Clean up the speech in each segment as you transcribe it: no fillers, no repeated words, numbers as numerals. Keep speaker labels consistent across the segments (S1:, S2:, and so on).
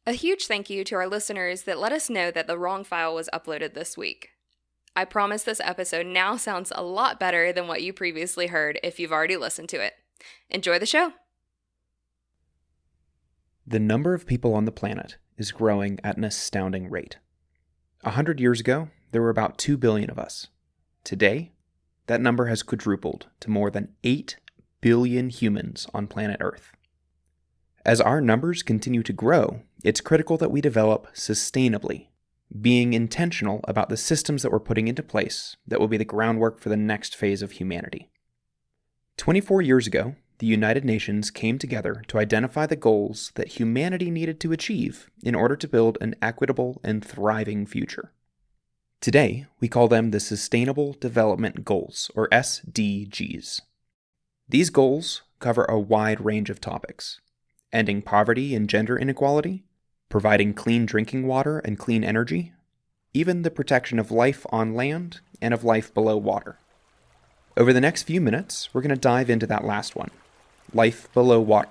S1: A huge thank you to our listeners that let us know that the wrong file was uploaded this week. I promise this episode now sounds a lot better than what you previously heard if you've already listened to it. Enjoy the show!
S2: The number of people on the planet is growing at an astounding rate. 100 years ago, there were about 2 billion of us. Today, that number has quadrupled to more than 8 billion humans on planet Earth. As our numbers continue to grow, it's critical that we develop sustainably, being intentional about the systems that we're putting into place that will be the groundwork for the next phase of humanity. 24 years ago, the United Nations came together to identify the goals that humanity needed to achieve in order to build an equitable and thriving future. Today, we call them the Sustainable Development Goals, or SDGs. These goals cover a wide range of topics: ending poverty and gender inequality, providing clean drinking water and clean energy, even the protection of life on land and of life below water. Over the next few minutes, we're going to dive into that last one, life below water.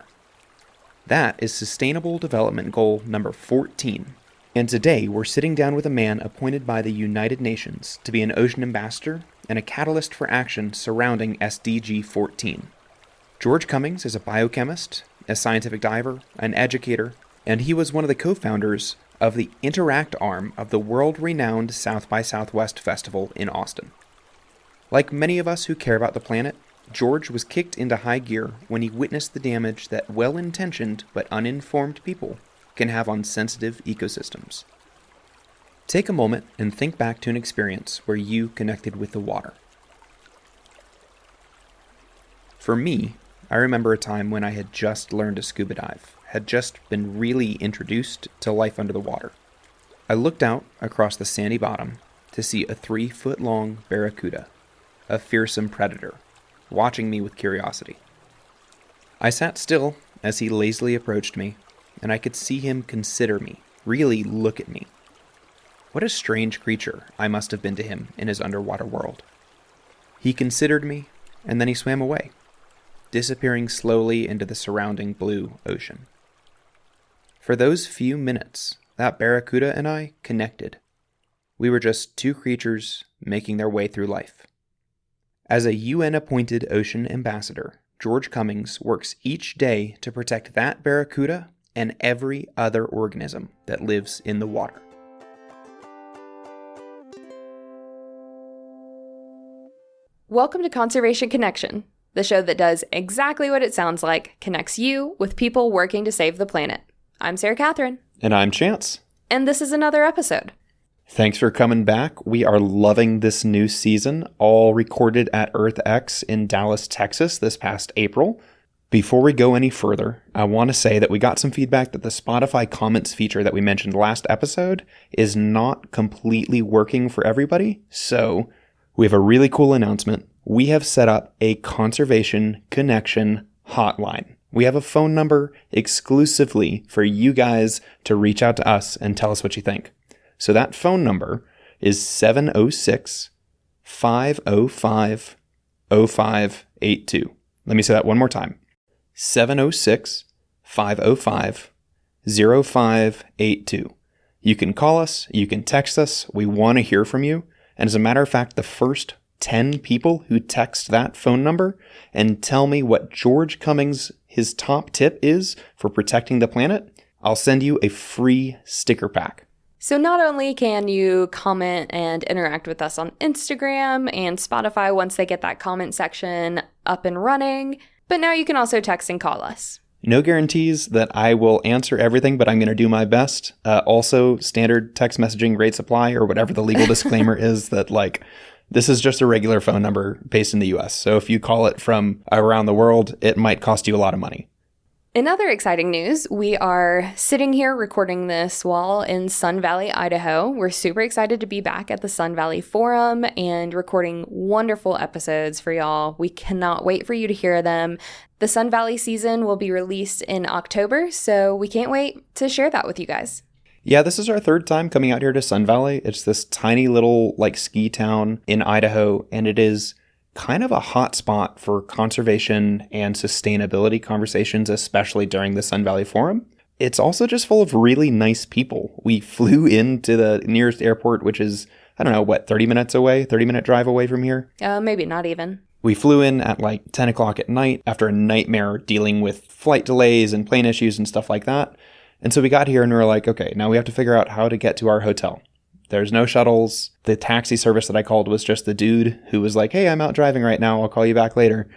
S2: That is Sustainable Development Goal number 14. And today, we're sitting down with a man appointed by the United Nations to be an ocean ambassador and a catalyst for action surrounding SDG 14. George Cummings is a biochemist, a scientific diver, an educator, and he was one of the co-founders of the Interact arm of the world-renowned South by Southwest Festival in Austin. Like many of us who care about the planet, George was kicked into high gear when he witnessed the damage that well-intentioned but uninformed people can have on sensitive ecosystems. Take a moment and think back to an experience where you connected with the water. For me, I remember a time when I had just learned to scuba dive, had just been really introduced to life under the water. I looked out across the sandy bottom to see a 3-foot-long barracuda, a fearsome predator, watching me with curiosity. I sat still as he lazily approached me, and I could see him consider me, really look at me. What a strange creature I must have been to him in his underwater world. He considered me, and then he swam away, disappearing slowly into the surrounding blue ocean. For those few minutes, that barracuda and I connected. We were just two creatures making their way through life. As a UN-appointed ocean ambassador, George Cummings works each day to protect that barracuda and every other organism that lives in the water.
S1: Welcome to Conservation Connection, the show that does exactly what it sounds like, connects you with people working to save the planet. I'm Sarah Catherine.
S2: And I'm Chance.
S1: And this is another episode.
S2: Thanks for coming back. We are loving this new season, all recorded at EarthX in Dallas, Texas this past April. Before we go any further, I want to say that we got some feedback that the Spotify comments feature that we mentioned last episode is not completely working for everybody. So we have a really cool announcement. We have set up a Conservation Connection hotline. We have a phone number exclusively for you guys to reach out to us and tell us what you think. So that phone number is 706-505-0582. Let me say that one more time. 706-505-0582. You can call us, you can text us, we want to hear from you. And as a matter of fact, the first 10 people who text that phone number and tell me what George Cummings, his top tip is for protecting the planet, I'll send you a free sticker pack.
S1: So not only can you comment and interact with us on Instagram and Spotify once they get that comment section up and running, but now you can also text and call us.
S2: No guarantees that I will answer everything, but I'm going to do my best. Also, standard text messaging rates apply, or whatever the legal disclaimer is that, like, this is just a regular phone number based in the US. So if you call it from around the world, it might cost you a lot of money.
S1: In other exciting news, we are sitting here recording this while in Sun Valley, Idaho. We're super excited to be back at the Sun Valley Forum and recording wonderful episodes for y'all. We cannot wait for you to hear them. The Sun Valley season will be released in October, so we can't wait to share that with you guys.
S2: Yeah, this is our third time coming out here to Sun Valley. It's this tiny little ski town in Idaho, and it is kind of a hot spot for conservation and sustainability conversations, especially during the Sun Valley Forum. it's also just full of really nice people. We flew into the nearest airport, which is, I don't know, what, 30 minutes away, 30-minute drive away from here?
S1: Maybe not even.
S2: We flew in at like 10 o'clock at night after a nightmare dealing with flight delays and plane issues and stuff like that. And so we got here and we were like, okay, now we have to figure out how to get to our hotel. There's no shuttles. The taxi service that I called was just the dude who was like, hey, I'm out driving right now. I'll call you back later.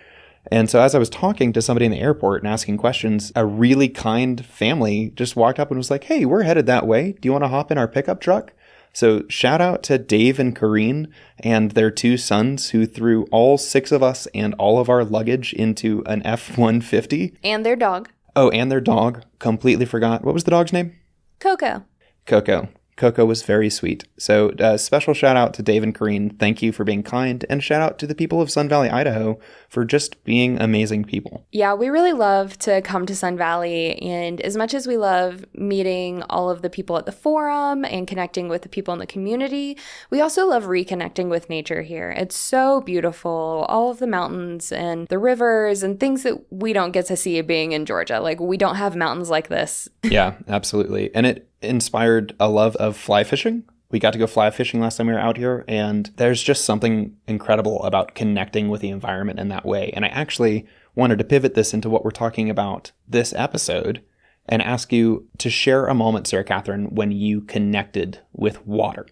S2: And so as I was talking to somebody in the airport and asking questions, a really kind family just walked up and was like, hey, we're headed that way. Do you want to hop in our pickup truck? So shout out to Dave and Corrine and their 2 sons who threw all 6 of us and all of our luggage into an F-150.
S1: And their dog.
S2: Oh, and their dog. Completely forgot. What was the dog's name?
S1: Coco.
S2: Coco. Coco was very sweet. So special shout out to Dave and Corrine. Thank you for being kind. And shout out to the people of Sun Valley, Idaho for just being amazing people.
S1: Yeah, we really love to come to Sun Valley. And as much as we love meeting all of the people at the forum and connecting with the people in the community, we also love reconnecting with nature here. It's so beautiful. All of the mountains and the rivers and things that we don't get to see being in Georgia. Like, we don't have mountains like this.
S2: Yeah, absolutely. And it inspired a love of fly fishing. We got to go fly fishing last time we were out here, and there's just something incredible about connecting with the environment in that way. And I actually wanted to pivot this into what we're talking about this episode and ask you to share a moment, Sarah Catherine, when you connected with water.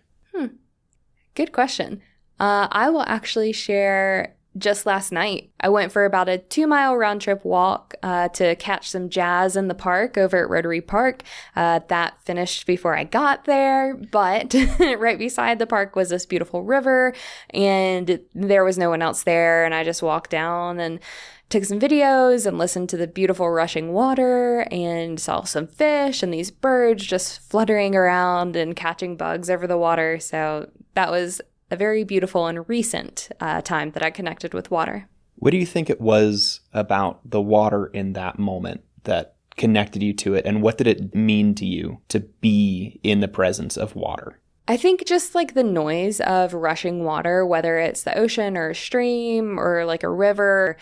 S1: Good question. I will actually share just last night. I went for about a 2-mile round trip walk to catch some jazz in the park over at Rotary Park. That finished before I got there, but right beside the park was this beautiful river, and there was no one else there, and I just walked down and took some videos and listened to the beautiful rushing water and saw some fish and these birds just fluttering around and catching bugs over the water. So that was a very beautiful and recent time that I connected with water.
S2: What do you think it was about the water in that moment that connected you to it? And what did it mean to you to be in the presence of water?
S1: I think just like the noise of rushing water, whether it's the ocean or a stream or like a river,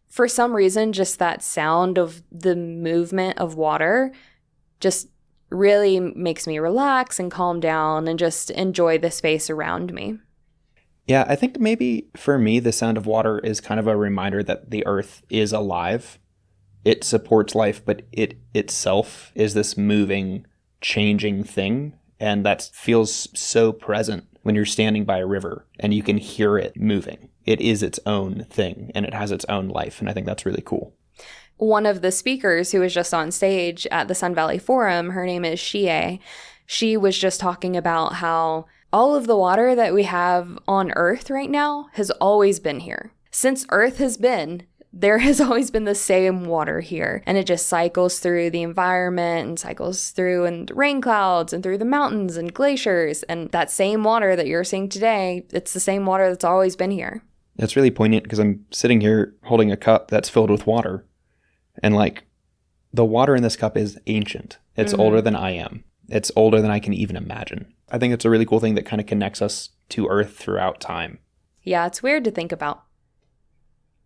S1: for some reason, just that sound of the movement of water just really makes me relax and calm down and just enjoy the space around me.
S2: Yeah, I think maybe for me, the sound of water is kind of a reminder that the earth is alive. It supports life, but it itself is this moving, changing thing. And that feels so present when you're standing by a river and you can hear it moving. It is its own thing and it has its own life. And I think that's really cool.
S1: One of the speakers who was just on stage at the Sun Valley Forum, her name is Shie. She was just talking about how all of the water that we have on Earth right now has always been here. Since Earth has been, there has always been the same water here. And it just cycles through the environment and cycles through and rain clouds and through the mountains and glaciers. And that same water that you're seeing today, it's the same water that's always been here.
S2: It's really poignant because I'm sitting here holding a cup that's filled with water. And like, the water in this cup is ancient. It's older than I am. It's older than I can even imagine. I think it's a really cool thing that kind of connects us to Earth throughout time.
S1: Yeah, it's weird to think about.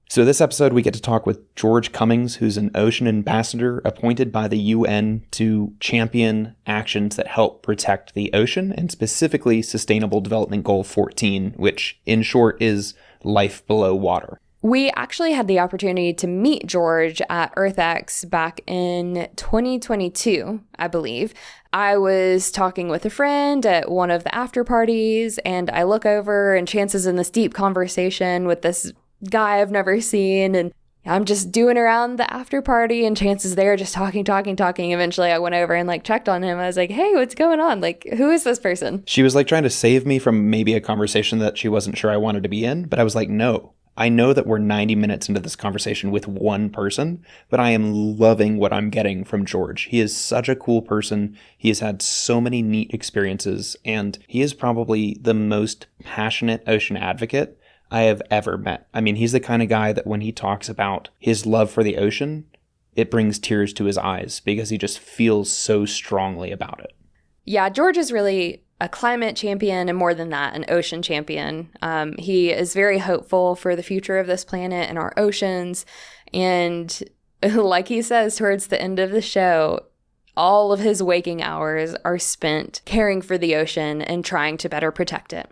S2: So this episode, we get to talk with George Cummings, who's an ocean ambassador appointed by the UN to champion actions that help protect the ocean, and specifically Sustainable Development Goal 14, which in short is life below water.
S1: We actually had the opportunity to meet George at EarthX back in 2022, I believe. I was talking with a friend at one of the after parties, and I look over and Chance is in this deep conversation with this guy I've never seen, and I'm just doing around the after party, and Chance is there just talking. Eventually I went over and like checked on him. I was like, hey, what's going on? Like, who is this person?
S2: She was like trying to save me from maybe a conversation that she wasn't sure I wanted to be in, but I was like, no. I know that we're 90 minutes into this conversation with one person, but I am loving what I'm getting from George. He is such a cool person. He has had so many neat experiences, and he is probably the most passionate ocean advocate I have ever met. I mean, he's the kind of guy that when he talks about his love for the ocean, it brings tears to his eyes because he just feels so strongly about it.
S1: Yeah, George is really a climate champion, and more than that, an ocean champion. He is very hopeful for the future of this planet and our oceans. And like he says towards the end of the show, all of his waking hours are spent caring for the ocean and trying to better protect it.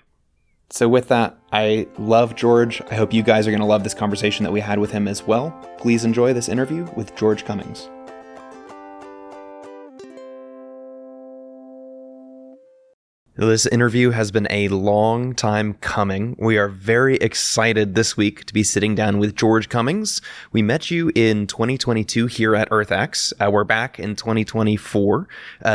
S2: So with that, I love George. I hope you guys are going to love this conversation that we had with him as well. Please enjoy this interview with George Cummings. This interview has been a long time coming. We are very excited this week to be sitting down with George Cummings. We met you in 2022 here at EarthX. We're back in 2024.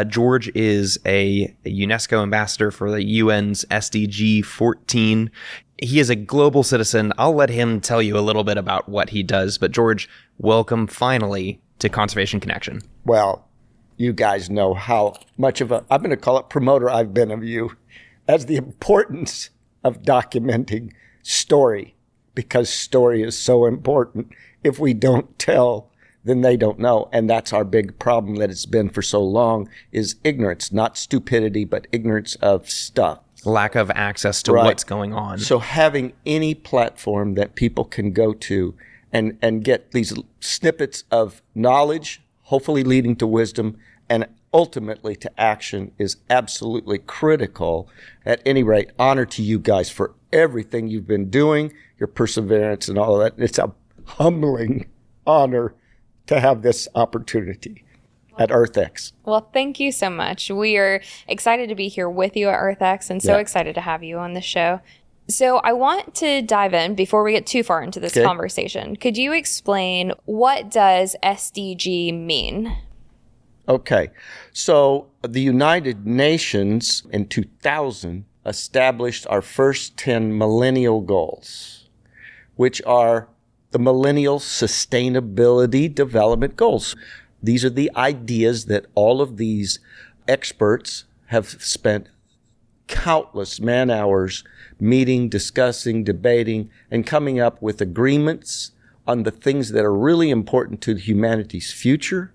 S2: George is a UNESCO ambassador for the UN's SDG 14. He is a global citizen. I'll let him tell you a little bit about what he does. But George, welcome finally to Conservation Connection.
S3: Well, you guys know how much of I'm going to call it promoter I've been of you, as the importance of documenting story, because story is so important. If we don't tell, then they don't know. And that's our big problem that it's been for so long, is ignorance, not stupidity, but ignorance of stuff.
S2: Lack of access to what's going on.
S3: So having any platform that people can go to and get these snippets of knowledge, hopefully leading to wisdom and ultimately to action, is absolutely critical. At any rate, honor to you guys for everything you've been doing, your perseverance and all of that. It's a humbling honor to have this opportunity at EarthX.
S1: Well, thank you so much. We are excited to be here with you at EarthX and so excited to have you on the show. So I want to dive in before we get too far into this conversation. Could you explain, what does SDG mean?
S3: Okay. So the United Nations in 2000 established our first 10 millennial goals, which are the Millennial Sustainability Development Goals. These are the ideas that all of these experts have spent countless man hours meeting, discussing, debating, and coming up with agreements on the things that are really important to humanity's future,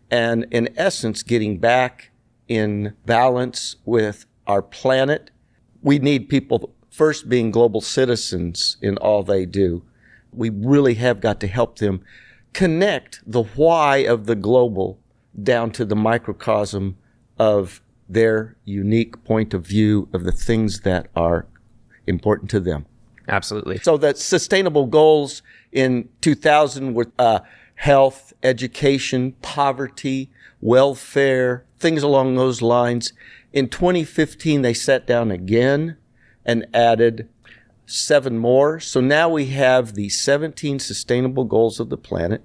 S3: and in essence, getting back in balance with our planet. We need people first being global citizens in all they do. We really have got to help them connect the why of the global down to the microcosm of their unique point of view of the things that are important to them.
S2: Absolutely.
S3: So the sustainable goals in 2000 were health, education, poverty, welfare, things along those lines. In 2015, they sat down again and added 7 more. So now we have the 17 sustainable goals of the planet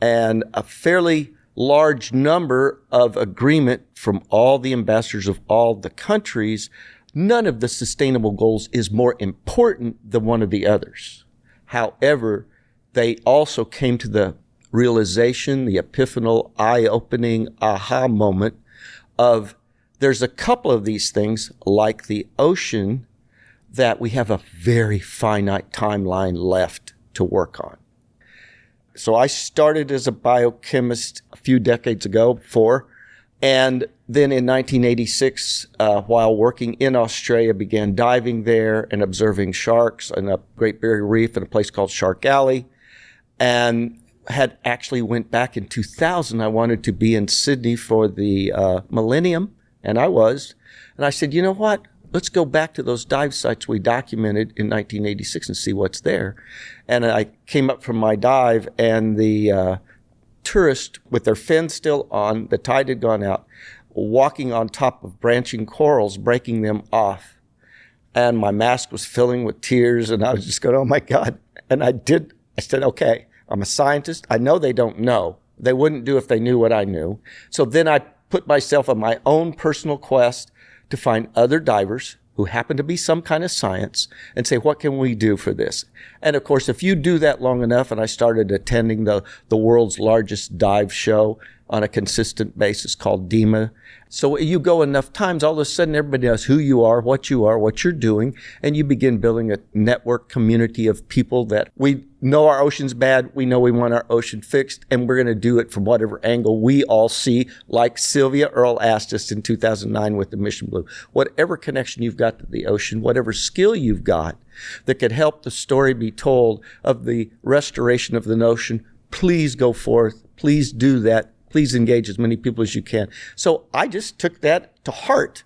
S3: and a fairly large number of agreement from all the ambassadors of all the countries. None of the sustainable goals is more important than one of the others. However, they also came to the realization, the epiphanal, eye-opening aha moment of there's a couple of these things, like the ocean, that we have a very finite timeline left to work on. So I started as a biochemist a few decades ago, and then in 1986, while working in Australia, began diving there and observing sharks in a Great Barrier Reef in a place called Shark Alley, and had actually went back in 2000. I wanted to be in Sydney for the millennium, and I was. And I said, you know what? Let's go back to those dive sites we documented in 1986 and see what's there. And I came up from my dive, and the tourists with their fins still on, the tide had gone out, walking on top of branching corals, breaking them off. And my mask was filling with tears, and I was just going, oh my God. And I said, okay, I'm a scientist. I know they don't know. They wouldn't do if they knew what I knew. So then I put myself on my own personal quest to find other divers who happen to be some kind of science and say, what can we do for this? And of course, if you do that long enough, and I started attending the world's largest dive show on a consistent basis called DEMA. So you go enough times, all of a sudden everybody knows who you are, what you're doing, and you begin building a network community of people that we know our ocean's bad, we know we want our ocean fixed, and we're going to do it from whatever angle we all see, like Sylvia Earle asked us in 2009 with the Mission Blue. Whatever connection you've got to the ocean, whatever skill you've got that could help the story be told of the restoration of the ocean, please go forth, please do that. Please engage as many people as you can. So I just took that to heart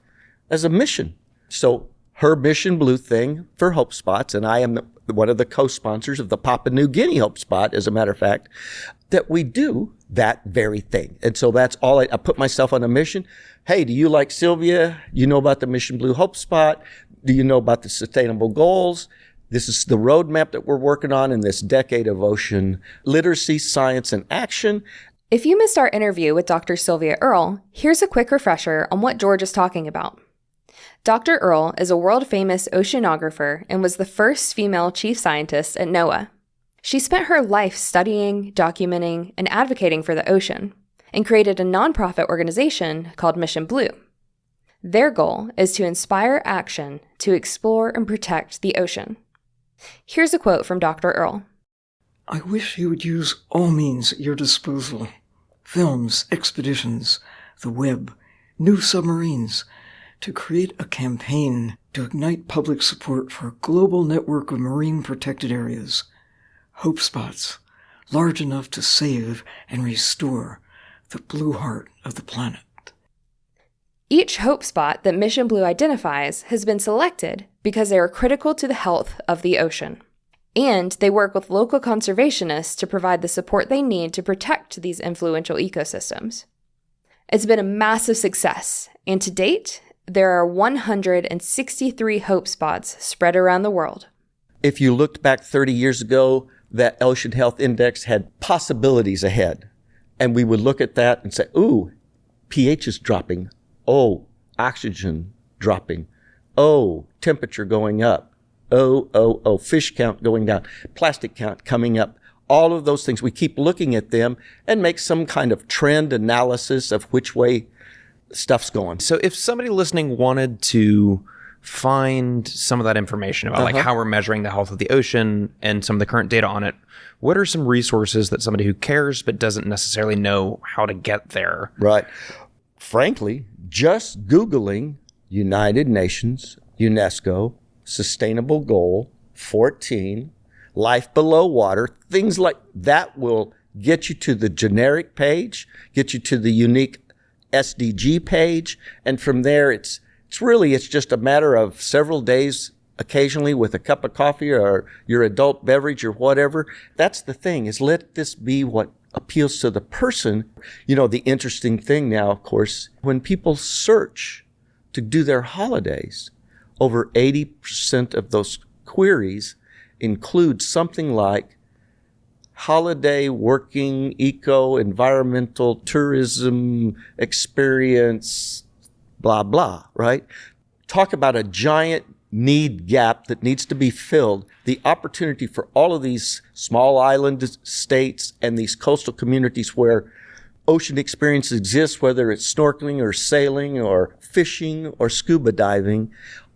S3: as a mission. So her Mission Blue thing for Hope Spots, and I am one of the co-sponsors of the Papua New Guinea Hope Spot, as a matter of fact, that we do that very thing. And so that's all I put myself on a mission. Hey, do you like Sylvia? You know about the Mission Blue Hope Spot? Do you know about the sustainable goals? This is the roadmap that we're working on in this decade of ocean literacy, science, and action.
S1: If you missed our interview with Dr. Sylvia Earle, here's a quick refresher on what George is talking about. Dr. Earle is a world-famous oceanographer and was the first female chief scientist at NOAA. She spent her life studying, documenting, and advocating for the ocean, and created a nonprofit organization called Mission Blue. Their goal is to inspire action to explore and protect the ocean. Here's a quote from Dr. Earle.
S4: I wish you would use all means at your disposal. Films, expeditions, the web, new submarines, to create a campaign to ignite public support for a global network of marine protected areas. Hope spots, large enough to save and restore the blue heart of the planet.
S1: Each hope spot that Mission Blue identifies has been selected because they are critical to the health of the ocean. And they work with local conservationists to provide the support they need to protect these influential ecosystems. It's been a massive success, and to date, there are 163 hope spots spread around the world.
S3: If you looked back 30 years ago, that Ocean Health Index had possibilities ahead. And we would look at that and say, ooh, pH is dropping. Oh, oxygen dropping. Oh, temperature going up. Oh, fish count going down. Plastic count coming up. All of those things. We keep looking at them and make some kind of trend analysis of which way stuff's going.
S2: So if somebody listening wanted to find some of that information about like how we're measuring the health of the ocean and some of the current data on it, what are some resources that somebody who cares but doesn't necessarily know how to get there?
S3: Right. Frankly, just Googling United Nations, UNESCO, Sustainable Goal 14, Life Below Water, things like that will get you to the generic page, get you to the unique SDG page, and from there it's just a matter of several days occasionally with a cup of coffee or your adult beverage or whatever. That's the thing, is let this be what appeals to the person. You know, the interesting thing now, of course, when people search to do their holidays, over 80% of those queries include something like holiday, working, eco, environmental, tourism, experience, blah, blah, right? Talk about a giant need gap that needs to be filled. The opportunity for all of these small island states and these coastal communities where ocean experience exists, whether it's snorkeling or sailing or fishing or scuba diving,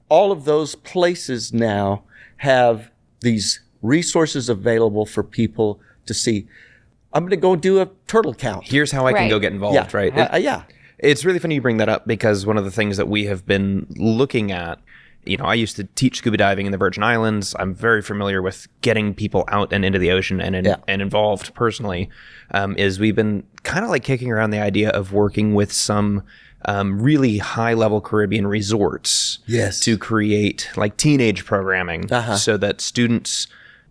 S3: all of those places now have these resources available for people to see. I'm going to go do a turtle count.
S2: Here's how I can go get involved, right?
S3: Yeah.
S2: It's really funny you bring that up because one of the things that we have been looking at, you know, I used to teach scuba diving in the Virgin Islands. I'm very familiar with getting people out and into the ocean and involved personally. Is we've been kind of like kicking around the idea of working with some really high-level Caribbean resorts to create like teenage programming so that students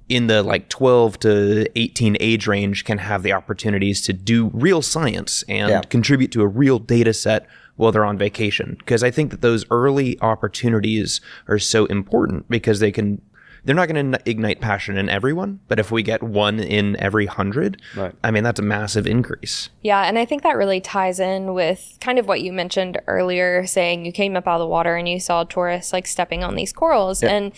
S2: in the like 12 to 18 age range can have the opportunities to do real science and contribute to a real data set while they're on vacation. Because I think that those early opportunities are so important because they're not going to ignite passion in everyone, but if we get 1 in every 100, I mean, that's a massive increase.
S1: Yeah, and I think that really ties in with kind of what you mentioned earlier, saying you came up out of the water and you saw tourists like stepping on these corals and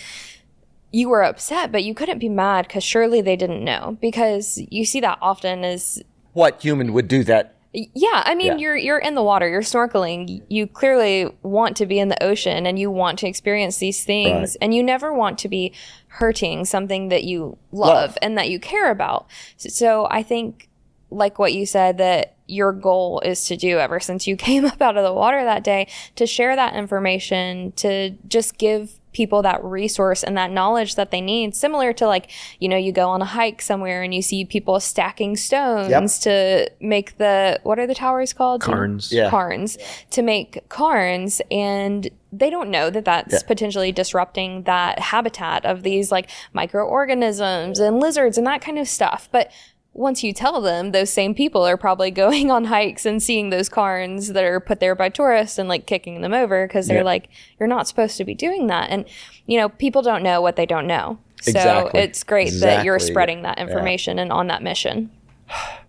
S1: you were upset, but you couldn't be mad because surely they didn't know, because you see that often as...
S3: What human would do that?
S1: Yeah, I mean, you're in the water, you're snorkeling, you clearly want to be in the ocean and you want to experience these things, and you never want to be hurting something that you love and that you care about. So I think, like what you said, that your goal is to do ever since you came up out of the water that day, to share that information, to just give people that resource and that knowledge that they need, similar to like, you know, you go on a hike somewhere and you see people stacking stones to make what are the towers called?
S2: Cairns.
S1: Cairns. To make cairns, and they don't know that that's potentially disrupting that habitat of these like microorganisms and lizards and that kind of stuff. But once you tell them, those same people are probably going on hikes and seeing those cairns that are put there by tourists and like kicking them over because they're like, you're not supposed to be doing that. And, you know, people don't know what they don't know. So it's great that you're spreading that information and on that mission.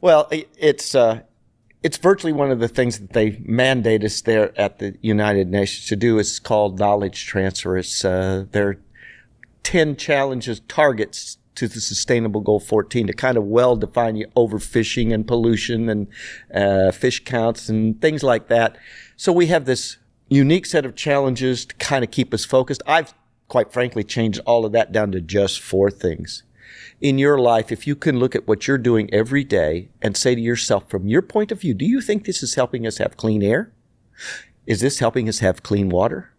S3: Well, it's virtually one of the things that they mandate us there at the United Nations to do. Is called knowledge transfer. It's there are 10 challenges, targets to the Sustainable Goal 14 to kind of well define overfishing and pollution and fish counts and things like that. So we have this unique set of challenges to kind of keep us focused. I've quite frankly changed all of that down to just 4 things. In your life, if you can look at what you're doing every day and say to yourself, from your point of view, do you think this is helping us have clean air? Is this helping us have clean water,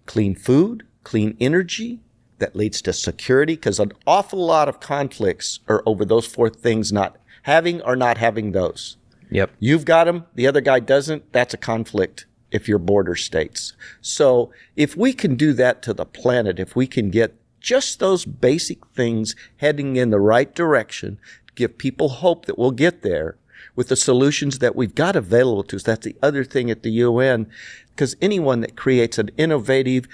S3: clean food, clean energy? That leads to security, because an awful lot of conflicts are over those 4 things, not having or not having those.
S2: Yep.
S3: You've got them, the other guy doesn't. That's a conflict if you're border states. So if we can do that to the planet, if we can get just those basic things heading in the right direction, give people hope that we'll get there with the solutions that we've got available to us. That's the other thing at the UN, because anyone that creates an innovative,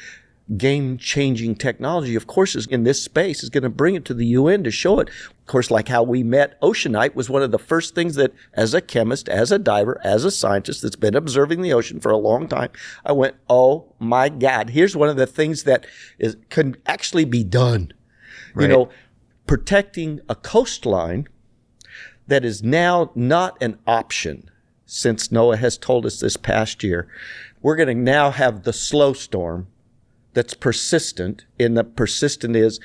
S3: game-changing technology, of course, is in this space, is going to bring it to the UN to show it. Of course, like how we met Oceanite was one of the first things that, as a chemist, as a diver, as a scientist that's been observing the ocean for a long time, I went, oh my God, here's one of the things that can actually be done. Right. You know, protecting a coastline that is now not an option, since NOAA has told us this past year. We're going to now have the slow storm that's persistent, and the persistent is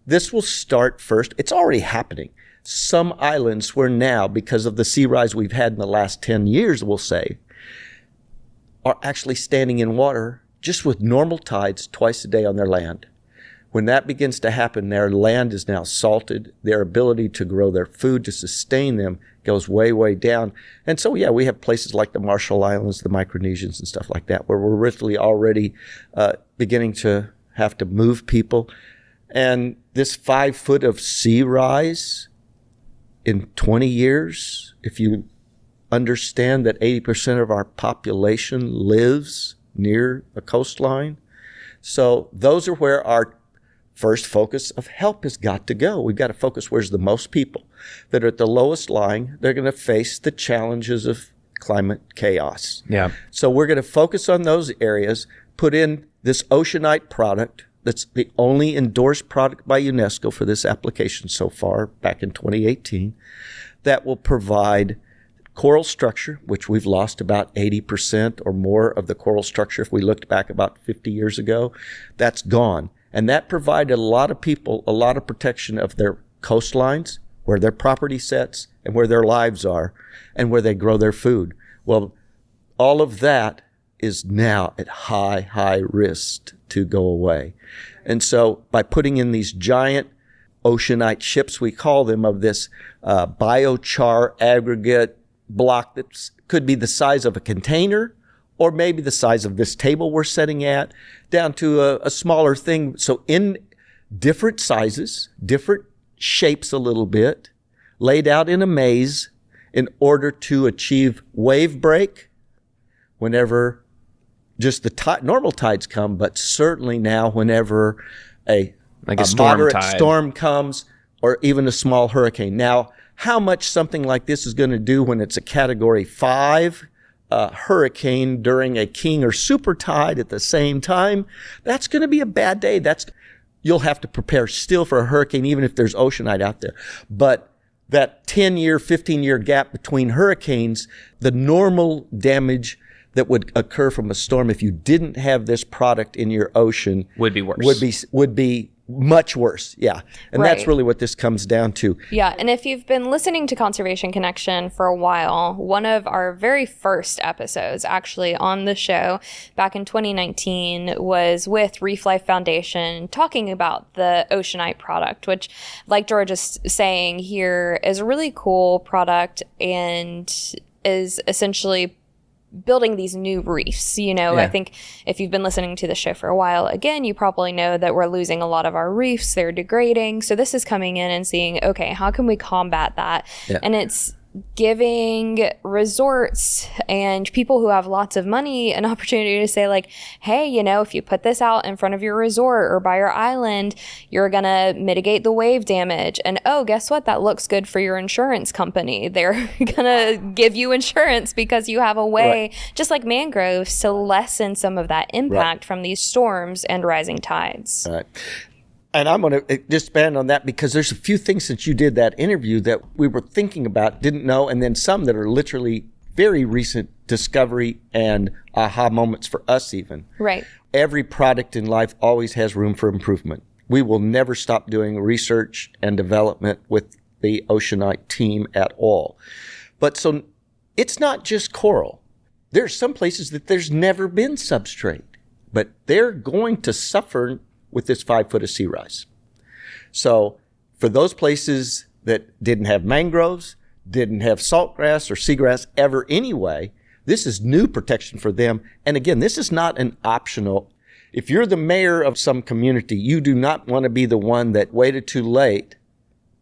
S3: this will start first. It's already happening. Some islands where now, because of the sea rise we've had in the last 10 years, we'll say, are actually standing in water just with normal tides twice a day on their land. When that begins to happen, their land is now salted. Their ability to grow their food, to sustain them, goes way, way down. And so, yeah, we have places like the Marshall Islands, the Micronesians and stuff like that, where we're literally already beginning to have to move people. And this 5 foot of sea rise in 20 years, if you understand that 80% of our population lives near a coastline. So those are where our first focus of help has got to go. We've got to focus where's the most people that are at the lowest lying. They're going to face the challenges of climate chaos. Yeah. So we're going to focus on those areas, put in this Oceanite product that's the only endorsed product by UNESCO for this application so far, back in 2018, that will provide coral structure, which we've lost about 80% or more of the coral structure. If we looked back about 50 years ago, that's gone. And that provided a lot of people a lot of protection of their coastlines, where their property sets and where their lives are and where they grow their food. Well, all of that is now at high, high risk to go away. And so by putting in these giant Oceanite ships, we call them, of this biochar aggregate block that could be the size of a container, or maybe the size of this table we're sitting at, down to a smaller thing. So in different sizes, different shapes a little bit, laid out in a maze in order to achieve wave break whenever just the normal tides come, but certainly now whenever a moderate storm comes, or even a small hurricane. Now, how much something like this is going to do when it's a Category 5 hurricane during a king or super tide at the same time, that's going to be a bad day. You'll have to prepare still for a hurricane, even if there's Oceanite out there. But that 10-year, 15-year gap between hurricanes, the normal damage that would occur from a storm if you didn't have this product in your ocean
S2: would be worse.
S3: Would be Much worse, yeah. And
S1: Right.
S3: that's really what this comes down to.
S1: Yeah, and if you've been listening to Conservation Connection for a while, one of our very first episodes actually on the show back in 2019 was with Reef Life Foundation talking about the Oceanite product, which, like George is saying here, is a really cool product and is essentially building these new reefs. I think if you've been listening to the show for a while, again, you probably know that we're losing a lot of our reefs. They're degrading. So this is coming in and seeing, okay, how can we combat that?
S3: Yeah.
S1: And it's giving resorts and people who have lots of money an opportunity to say like, hey, if you put this out in front of your resort or by your island, you're going to mitigate the wave damage. And oh, guess what? That looks good for your insurance company. They're going to give you insurance because you have a way, just like mangroves, to lessen some of that impact from these storms and rising tides.
S3: Right. And I'm going to just expand on that because there's a few things since you did that interview that we were thinking about, didn't know, and then some that are literally very recent discovery and aha moments for us even.
S1: Right.
S3: Every product in life always has room for improvement. We will never stop doing research and development with the Oceanite team at all. But so it's not just coral. There's some places that there's never been substrate, but they're going to suffer with this 5 foot of sea rise. So for those places that didn't have mangroves, didn't have saltgrass or seagrass ever anyway, this is new protection for them. And again, this is not an optional. If you're the mayor of some community, you do not want to be the one that waited too late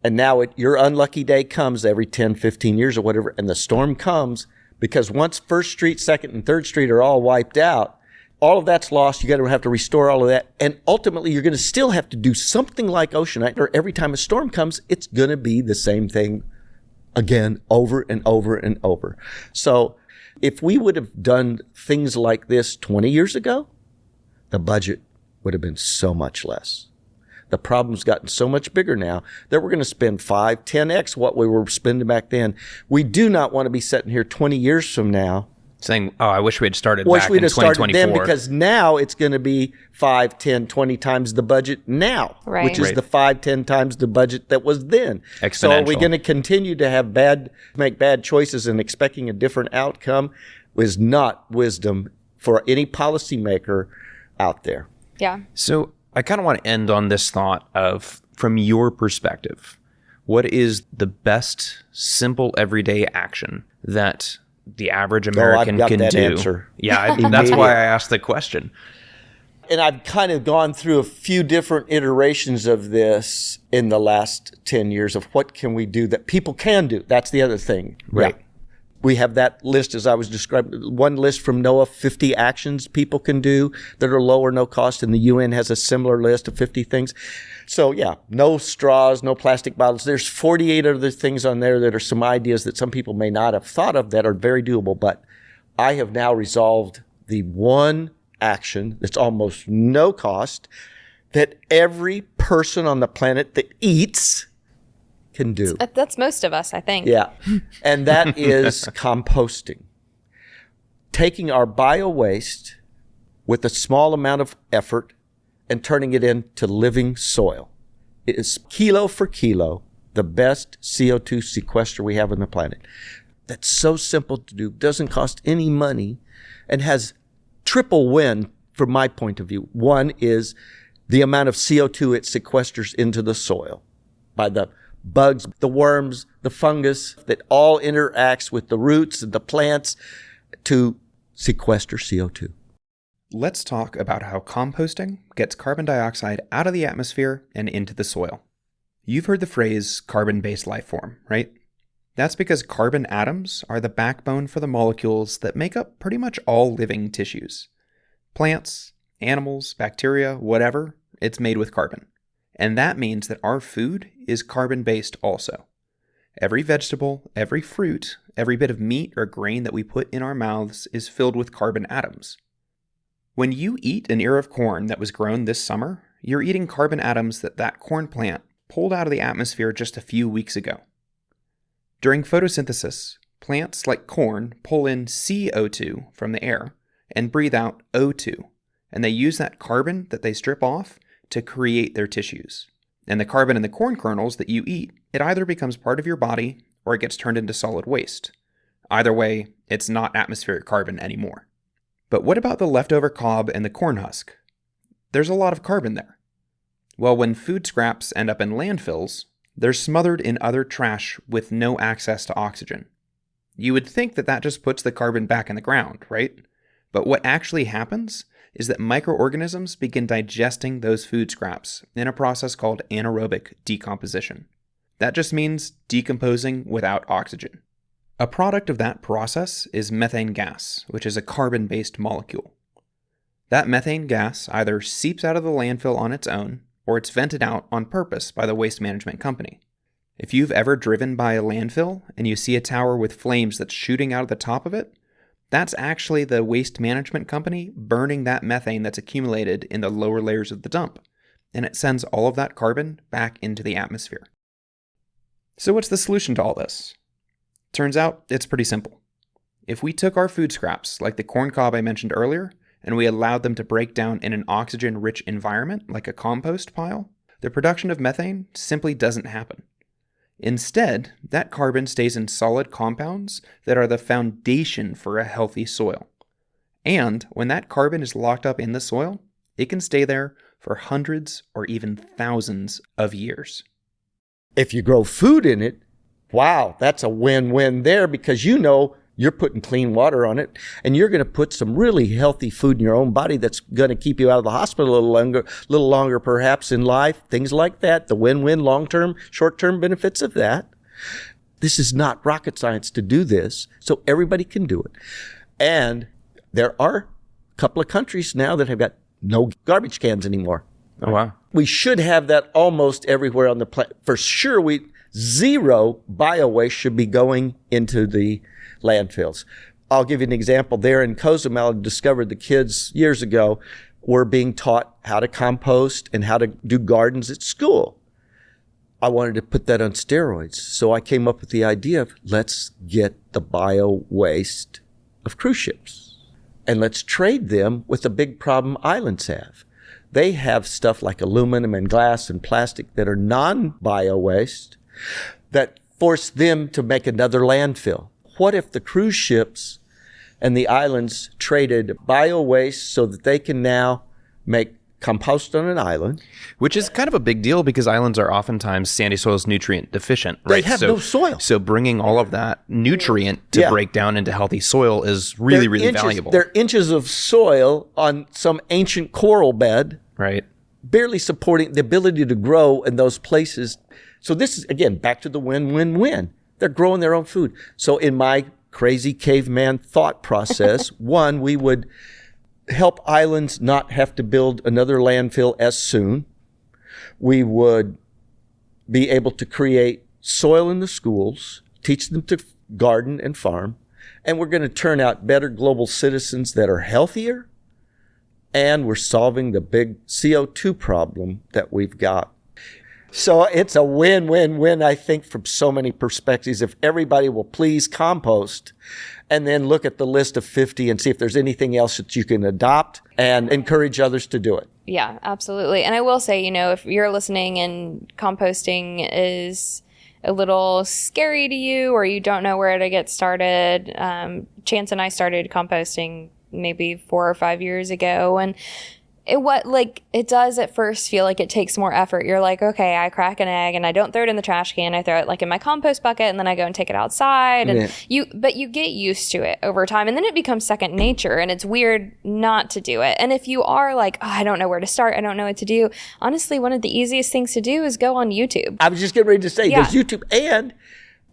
S3: and now your unlucky day comes every 10, 15 years or whatever, and the storm comes because once 1st Street, 2nd, and 3rd Street are all wiped out, all of that's lost. You're going to have to restore all of that. And ultimately, you're going to still have to do something like Oceanite, or every time a storm comes, it's going to be the same thing again, over and over and over. So if we would have done things like this 20 years ago, the budget would have been so much less. The problem's gotten so much bigger now that we're going to spend 5, 10x what we were spending back then. We do not want to be sitting here 20 years from now
S2: saying, oh, I wish we had started back in 2024.
S3: Then because now it's going to be 5, 10, 20 times the budget now, which is the 5, 10 times the budget that was then.
S2: Exponential.
S3: So are we going to continue to make bad choices and expecting a different outcome is not wisdom for any policymaker out there.
S1: Yeah.
S2: So I kind of want to end on this thought of, from your perspective, what is the best, simple, everyday action that the average American can do?
S3: Answer.
S2: Yeah, that's why I asked the question.
S3: And I've kind of gone through a few different iterations of this in the last 10 years of what can we do that people can do. That's the other thing.
S2: Right.
S3: Yeah. We have that list, as I was describing, one list from NOAA, 50 actions people can do that are low or no cost, and the UN has a similar list of 50 things. So yeah, no straws, no plastic bottles. There's 48 other things on there that are some ideas that some people may not have thought of that are very doable, but I have now resolved the one action that's almost no cost that every person on the planet that eats can do.
S1: That's most of us, I think.
S3: Yeah. And that is composting. Taking our bio waste with a small amount of effort and turning it into living soil. It is kilo for kilo the best CO2 sequester we have on the planet. That's so simple to do, doesn't cost any money, and has triple win from my point of view. One is the amount of CO2 it sequesters into the soil by the bugs, the worms, the fungus that all interacts with the roots and the plants to sequester CO2.
S2: Let's talk about how composting gets carbon dioxide out of the atmosphere and into the soil. You've heard the phrase carbon-based life form, right? That's because carbon atoms are the backbone for the molecules that make up pretty much all living tissues. Plants, animals, bacteria, whatever, it's made with carbon. And that means that our food is carbon-based also. Every vegetable, every fruit, every bit of meat or grain that we put in our mouths is filled with carbon atoms. When you eat an ear of corn that was grown this summer, you're eating carbon atoms that corn plant pulled out of the atmosphere just a few weeks ago. During photosynthesis, plants like corn pull in CO2 from the air and breathe out O2, and they use that carbon that they strip off to create their tissues. And the carbon in the corn kernels that you eat, it either becomes part of your body or it gets turned into solid waste. Either way, it's not atmospheric carbon anymore. But what about the leftover cob and the corn husk? There's a lot of carbon there. Well, when food scraps end up in landfills, they're smothered in other trash with no access to oxygen. You would think that that just puts the carbon back in the ground, right? But what actually happens is that microorganisms begin digesting those food scraps in a process called anaerobic decomposition. That just means decomposing without oxygen. A product of that process is methane gas, which is a carbon-based molecule. That methane gas either seeps out of the landfill on its own, or it's vented out on purpose by the waste management company. If you've ever driven by a landfill and you see a tower with flames that's shooting out of the top of it, that's actually the waste management company burning that methane that's accumulated in the lower layers of the dump, and it sends all of that carbon back into the atmosphere. So what's the solution to all this? Turns out it's pretty simple. If we took our food scraps, like the corn cob I mentioned earlier, and we allowed them to break down in an oxygen-rich environment, like a compost pile, the production of methane simply doesn't happen. Instead, that carbon stays in solid compounds that are the foundation for a healthy soil. And when that carbon is locked up in the soil, it can stay there for hundreds or even thousands of years.
S3: If you grow food in it, wow, that's a win-win there, because you're putting clean water on it, and you're going to put some really healthy food in your own body that's going to keep you out of the hospital a little longer perhaps in life, things like that, the win-win long-term, short-term benefits of that. This is not rocket science to do this, so everybody can do it. And there are a couple of countries now that have got no garbage cans anymore.
S2: Oh, wow.
S3: We should have that almost everywhere on the planet. For sure, zero bio-waste should be going into the landfills. I'll give you an example. There in Cozumel, I discovered the kids years ago were being taught how to compost and how to do gardens at school. I wanted to put that on steroids. So I came up with the idea of let's get the bio waste of cruise ships and let's trade them with the big problem islands have. They have stuff like aluminum and glass and plastic that are non-bio waste that force them to make another landfill. What if the cruise ships and the islands traded bio waste so that they can now make compost on an island?
S2: Which is kind of a big deal because islands are oftentimes sandy soils nutrient deficient, right?
S3: They have no soil.
S2: So bringing all of that nutrient to break down into healthy soil is really, really valuable.
S3: They're inches of soil on some ancient coral bed,
S2: right?
S3: Barely supporting the ability to grow in those places. So this is, again, back to the win-win-win. They're growing their own food. So in my crazy caveman thought process, one, we would help islands not have to build another landfill as soon. We would be able to create soil in the schools, teach them to garden and farm, and we're going to turn out better global citizens that are healthier, and we're solving the big CO2 problem that we've got. So it's a win-win-win, I think, from so many perspectives. If everybody will please compost and then look at the list of 50 and see if there's anything else that you can adopt and encourage others to do it.
S1: Yeah, absolutely. And I will say, if you're listening and composting is a little scary to you or you don't know where to get started, Chance and I started composting maybe 4 or 5 years ago, and it does at first feel like it takes more effort. You're like, okay, I crack an egg and I don't throw it in the trash can. I throw it in my compost bucket and then I go and take it outside. And but you get used to it over time, and then it becomes second nature, and it's weird not to do it. And if you are like, oh, I don't know where to start, I don't know what to do. Honestly, one of the easiest things to do is go on YouTube.
S3: I was just getting ready to say, there's YouTube, and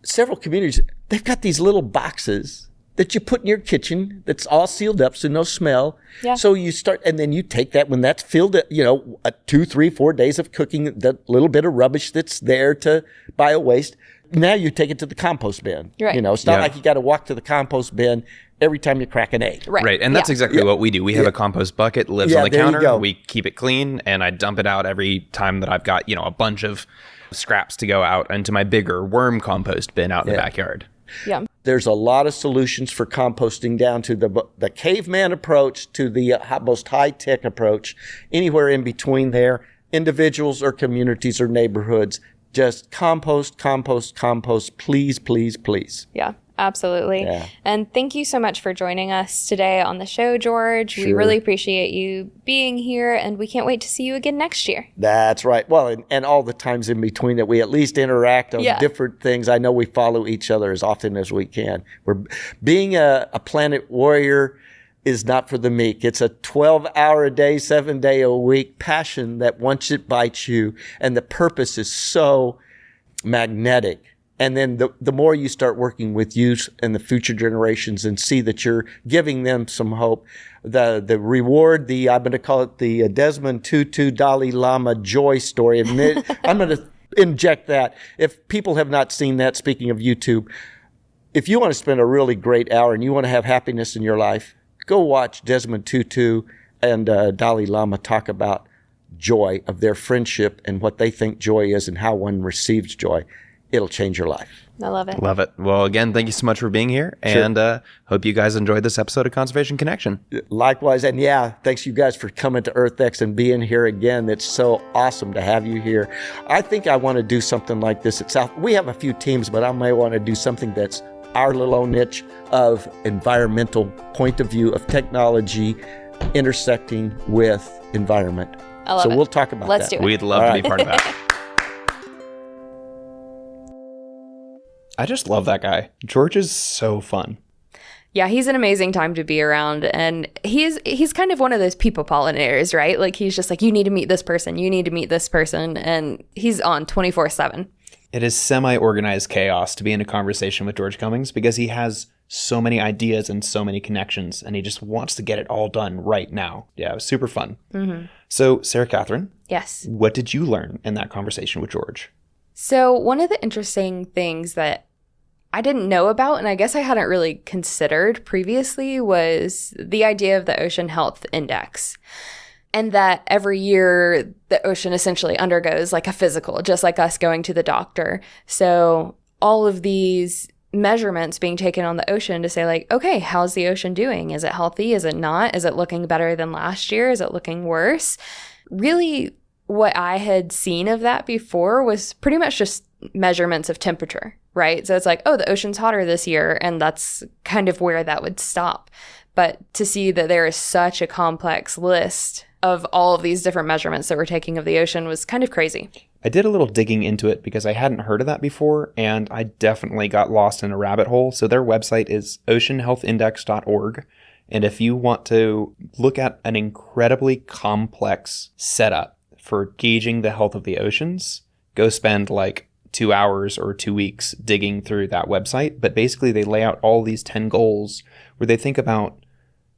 S3: several communities, they've got these little boxes that you put in your kitchen that's all sealed up so no smell.
S1: Yeah.
S3: So you start, and then you take that when that's filled, 2, 3, 4 days of cooking, that little bit of rubbish that's there to bio waste. Now you take it to the compost bin.
S1: Right.
S3: It's not like you got to walk to the compost bin every time you crack an egg.
S2: Right. And that's exactly what we do. We have a compost bucket, lives on the counter. We keep it clean, and I dump it out every time that I've got, a bunch of scraps to go out into my bigger worm compost bin out in the backyard.
S1: Yeah.
S3: There's a lot of solutions for composting, down to the caveman approach to the most high-tech approach, anywhere in between there. individuals or communities or neighborhoods, just compost, compost, compost, please, please, please.
S1: Yeah, absolutely.
S3: Yeah.
S1: And thank you so much for joining us today on the show, George. We really appreciate you being here, and we can't wait to see you again next year.
S3: That's right. Well, and all the times in between that we at least interact on different things. I know we follow each other as often as we can. We're being a planet warrior is not for the meek. It's a 12-hour-a-day, 7-day-a-week passion that once it bites you, and the purpose is so magnetic. And then the more you start working with youth and the future generations and see that you're giving them some hope, the reward, I'm going to call it the Desmond Tutu Dalai Lama joy story. And I'm going to inject that. If people have not seen that, speaking of YouTube, if you want to spend a really great hour and you want to have happiness in your life, go watch Desmond Tutu and Dalai Lama talk about joy, of their friendship and what they think joy is and how one receives joy. It'll change your life.
S1: I love it.
S2: Love it. Well, again, thank you so much for being here.
S3: Sure.
S2: And hope you guys enjoyed this episode of Conservation Connection.
S3: Likewise. And yeah, thanks you guys for coming to EarthX and being here again. It's so awesome to have you here. I think I want to do something like this at South. We have a few teams, but I might want to do something that's our little own niche of environmental point of view of technology intersecting with environment.
S1: I love it.
S3: So we'll talk about
S1: Let's
S3: that.
S1: do it.
S2: We'd love to be part of that. I just love that guy. George is so fun.
S1: Yeah, he's an amazing time to be around, and he's kind of one of those people pollinators, right? Like, he's just like, you need to meet this person, you need to meet this person, and he's on 24/7.
S2: It is semi-organized chaos to be in a conversation with George Cummings because he has so many ideas and so many connections, and he just wants to get it all done right now. Yeah, it was super fun. Mm-hmm. So, Sarah Catherine,
S1: Yes.
S2: what did you learn in that conversation with George?
S1: So one of the interesting things that I didn't know about, and I guess I hadn't really considered previously, was the idea of the Ocean Health Index. And that every year the ocean essentially undergoes like a physical, just like us going to the doctor. So all of these measurements being taken on the ocean to say like, okay, how's the ocean doing? Is it healthy? Is it not? Is it looking better than last year? Is it looking worse? Really, what I had seen of that before was pretty much just measurements of temperature, right? So it's like, oh, the ocean's hotter this year, and that's kind of where that would stop. But to see that there is such a complex list of all of these different measurements that we're taking of the ocean was kind of crazy.
S2: I did a little digging into it because I hadn't heard of that before, and I definitely got lost in a rabbit hole. So their website is oceanhealthindex.org. And if you want to look at an incredibly complex setup for gauging the health of the oceans, go spend like 2 hours or 2 weeks digging through that website. But basically they lay out all these 10 goals where they think about,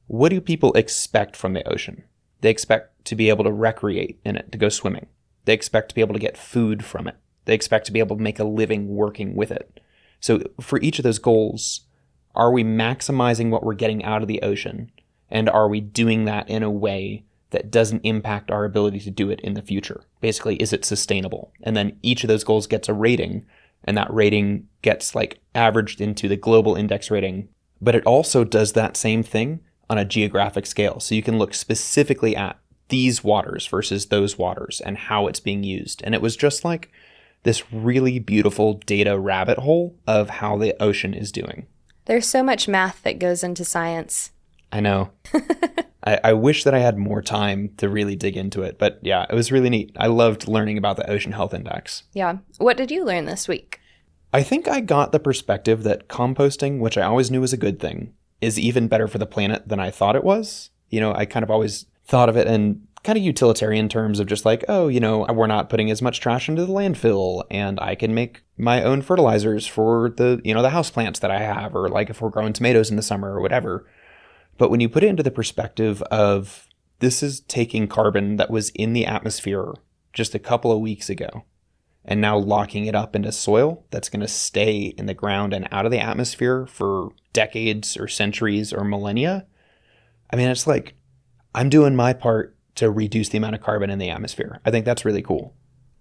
S2: what do people expect from the ocean? They expect to be able to recreate in it, to go swimming. They expect to be able to get food from it. They expect to be able to make a living working with it. So for each of those goals, are we maximizing what we're getting out of the ocean? And are we doing that in a way that doesn't impact our ability to do it in the future? Basically, is it sustainable? And then each of those goals gets a rating, and that rating gets like averaged into the global index rating. But it also does that same thing on a geographic scale. So you can look specifically at these waters versus those waters and how it's being used. And it was just like this really beautiful data rabbit hole of how the ocean is doing.
S1: There's so much math that goes into science.
S2: I know. I wish that I had more time to really dig into it. But yeah, it was really neat. I loved learning about the Ocean Health Index.
S1: Yeah. What did you learn this week?
S2: I think I got the perspective that composting, which I always knew was a good thing, is even better for the planet than I thought it was. You know, I kind of always thought of it in kind of utilitarian terms of just like, oh, you know, we're not putting as much trash into the landfill, and I can make my own fertilizers for the, you know, the houseplants that I have, or like if we're growing tomatoes in the summer or whatever. But when you put it into the perspective of this is taking carbon that was in the atmosphere just a couple of weeks ago and now locking it up into soil that's going to stay in the ground and out of the atmosphere for decades or centuries or millennia. I mean, it's like I'm doing my part to reduce the amount of carbon in the atmosphere. I think that's really cool.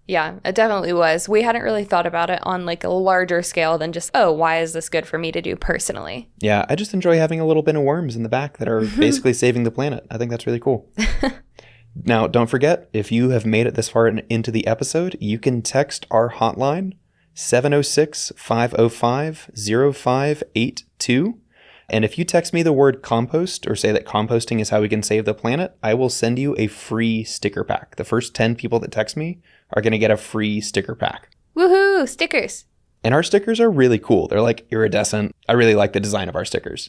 S1: Yeah, it definitely was. We hadn't really thought about it on like a larger scale than just, oh, why is this good for me to do personally?
S2: Yeah, I just enjoy having a little bin of worms in the back that are basically saving the planet. I think that's really cool. Now, don't forget, if you have made it this far into the episode, you can text our hotline, 706-505-0582. And if you text me the word compost or say that composting is how we can save the planet, I will send you a free sticker pack. The first 10 people that text me are going to get a free sticker pack.
S1: Woohoo, stickers.
S2: And our stickers are really cool. They're like iridescent. I really like the design of our stickers.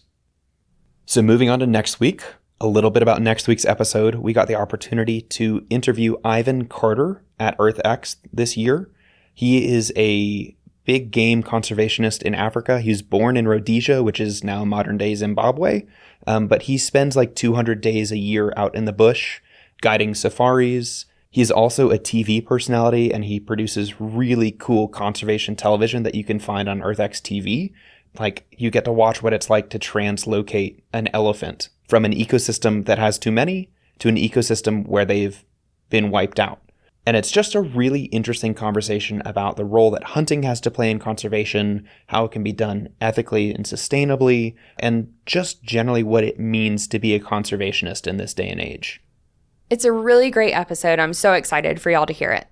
S2: So moving on to next week, a little bit about next week's episode. We got the opportunity to interview Ivan Carter at EarthX this year. He is a big game conservationist in Africa. He was born in Rhodesia, which is now modern-day Zimbabwe, but he spends like 200 days a year out in the bush guiding safaris. He's also a TV personality, and he produces really cool conservation television that you can find on EarthX TV. Like, you get to watch what it's like to translocate an elephant from an ecosystem that has too many to an ecosystem where they've been wiped out. And it's just a really interesting conversation about the role that hunting has to play in conservation, how it can be done ethically and sustainably, and just generally what it means to be a conservationist in this day and age.
S1: It's a really great episode. I'm so excited for y'all to hear it.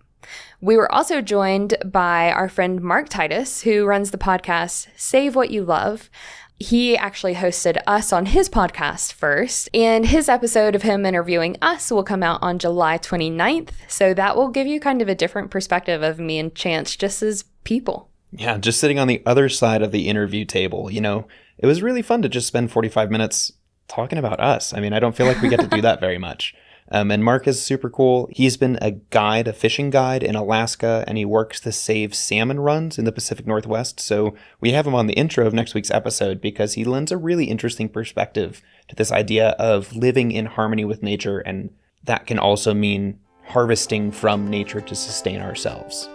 S1: We were also joined by our friend Mark Titus, who runs the podcast Save What You Love. He actually hosted us on his podcast first, and his episode of him interviewing us will come out on July 29th. So that will give you kind of a different perspective of me and Chance just as people.
S2: Yeah, just sitting on the other side of the interview table, you know, it was really fun to just spend 45 minutes talking about us. I mean, I don't feel like we get to do that very much. And Mark is super cool. He's been a guide, a fishing guide in Alaska, and he works to save salmon runs in the Pacific Northwest. So we have him on the intro of next week's episode because he lends a really interesting perspective to this idea of living in harmony with nature, and that can also mean harvesting from nature to sustain ourselves.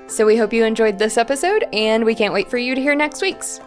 S1: So we hope you enjoyed this episode, and we can't wait for you to hear next week's.